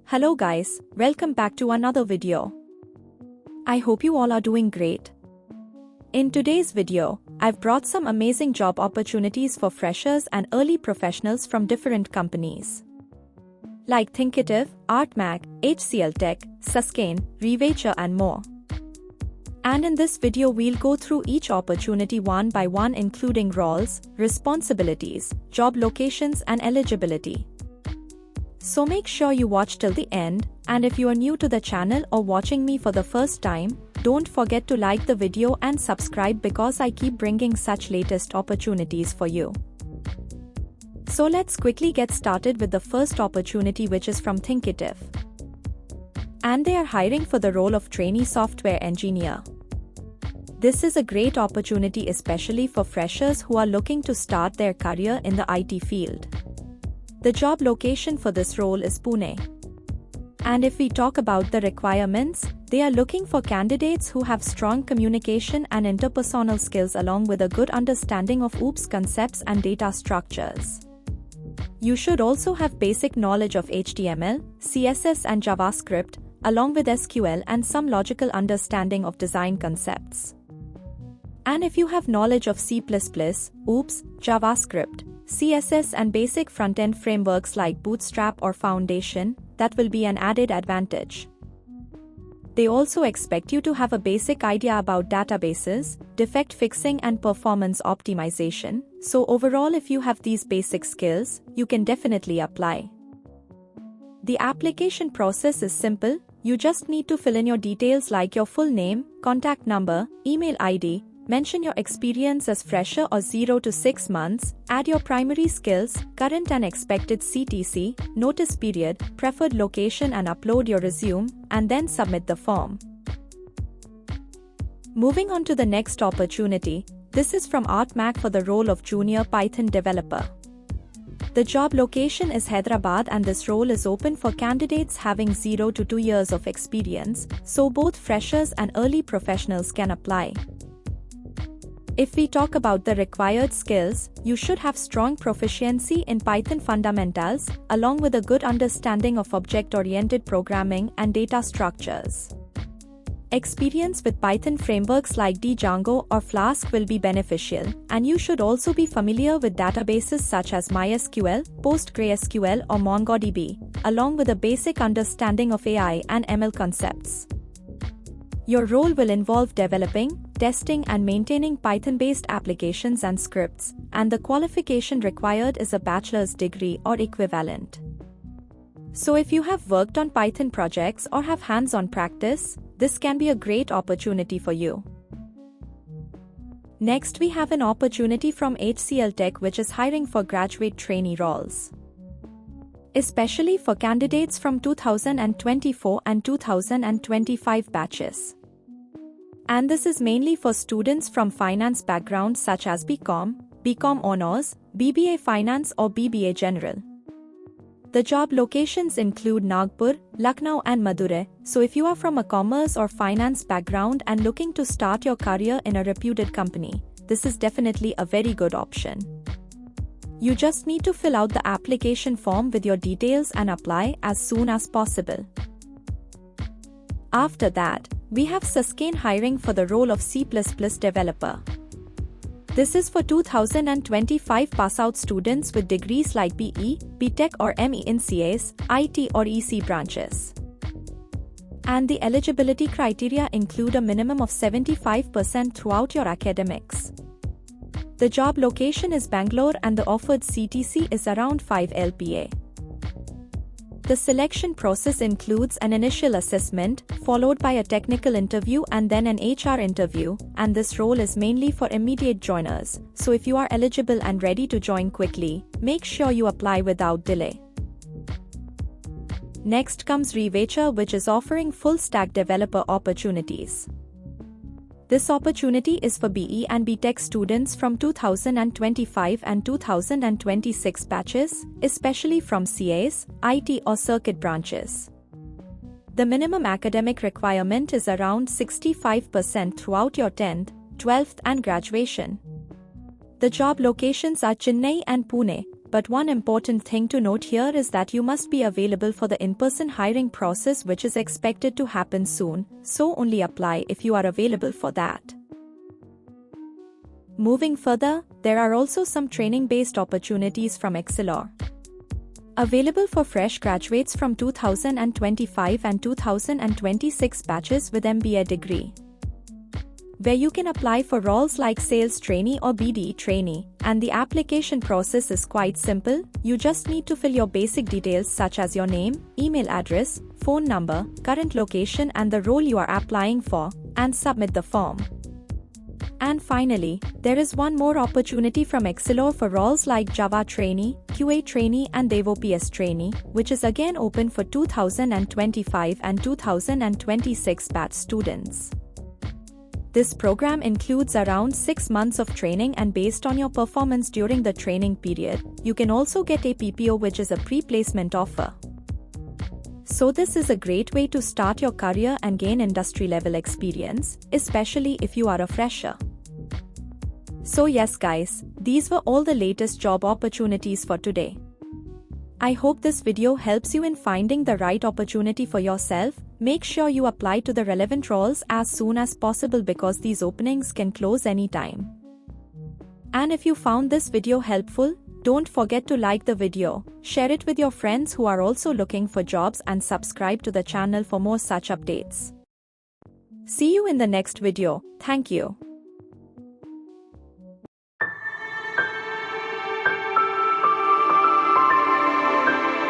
Hello guys, welcome back to another video. I hope you all are doing great. In today's video, I've brought some amazing job opportunities for freshers and early professionals from different companies like Thinkitive, Artmac, HCL Tech, Sasken, Revature and more. And in this video we'll go through each opportunity one by one, including roles, responsibilities, job locations and eligibility. So make sure you watch till the end, and if you are new to the channel or watching me for the first time, don't forget to like the video and subscribe because I keep bringing such latest opportunities for you. So let's quickly get started with the first opportunity, which is from Thinkitive. And they are hiring for the role of trainee software engineer. This is a great opportunity especially for freshers who are looking to start their career in the IT field. The job location for this role is Pune. And if we talk about the requirements, they are looking for candidates who have strong communication and interpersonal skills along with a good understanding of OOPS concepts and data structures. You should also have basic knowledge of HTML, CSS and JavaScript, along with SQL and some logical understanding of design concepts. And if you have knowledge of C++, OOPS, JavaScript, CSS and basic front-end frameworks like Bootstrap or Foundation, that will be an added advantage. They also expect you to have a basic idea about databases, defect fixing and performance optimization, so overall if you have these basic skills, you can definitely apply. The application process is simple. You just need to fill in your details like your full name, contact number, email ID, mention your experience as fresher or 0 to 6 months, add your primary skills, current and expected CTC, notice period, preferred location and upload your resume, and then submit the form. Moving on to the next opportunity, this is from Artmac for the role of junior Python developer. The job location is Hyderabad and this role is open for candidates having 0 to 2 years of experience, so both freshers and early professionals can apply. If we talk about the required skills, you should have strong proficiency in Python fundamentals, along with a good understanding of object-oriented programming and data structures. Experience with Python frameworks like Django or Flask will be beneficial, and you should also be familiar with databases such as MySQL, PostgreSQL or MongoDB, along with a basic understanding of AI and ML concepts. Your role will involve developing, testing and maintaining Python-based applications and scripts, and the qualification required is a bachelor's degree or equivalent. So if you have worked on Python projects or have hands-on practice, this can be a great opportunity for you. Next we have an opportunity from HCL Tech, which is hiring for graduate trainee roles, especially for candidates from 2024 and 2025 batches. And this is mainly for students from finance backgrounds such as BCom, BCom Honors, BBA Finance or BBA General. The job locations include Nagpur, Lucknow and Madurai, so if you are from a commerce or finance background and looking to start your career in a reputed company, this is definitely a very good option. You just need to fill out the application form with your details and apply as soon as possible. After that, we have Sasken hiring for the role of C++ developer. This is for 2025 pass-out students with degrees like BE, BTech or ME in CS, IT or EC branches. And the eligibility criteria include a minimum of 75% throughout your academics. The job location is Bangalore and the offered CTC is around 5 LPA. The selection process includes an initial assessment, followed by a technical interview and then an HR interview, and this role is mainly for immediate joiners, so if you are eligible and ready to join quickly, make sure you apply without delay. Next comes Revature, which is offering full-stack developer opportunities. This opportunity is for BE and BTech students from 2025 and 2026 batches, especially from CAs, IT or circuit branches. The minimum academic requirement is around 65% throughout your 10th, 12th and graduation. The job locations are Chennai and Pune, but one important thing to note here is that you must be available for the in-person hiring process, which is expected to happen soon, so only apply if you are available for that. Moving further, there are also some training-based opportunities from Xcelore. Available for fresh graduates from 2025 and 2026 batches with MBA degree, where you can apply for roles like Sales Trainee or BD Trainee, and the application process is quite simple. You just need to fill your basic details such as your name, email address, phone number, current location and the role you are applying for, and submit the form. And finally, there is one more opportunity from Xcelore for roles like Java Trainee, QA Trainee and DevOps Trainee, which is again open for 2025 and 2026 batch students. This program includes around 6 months of training, and based on your performance during the training period, you can also get a PPO, which is a pre-placement offer. So this is a great way to start your career and gain industry-level experience, especially if you are a fresher. So yes guys, these were all the latest job opportunities for today. I hope this video helps you in finding the right opportunity for yourself. Make sure you apply to the relevant roles as soon as possible because these openings can close anytime. And if you found this video helpful, don't forget to like the video, share it with your friends who are also looking for jobs, and subscribe to the channel for more such updates. See you in the next video. Thank you.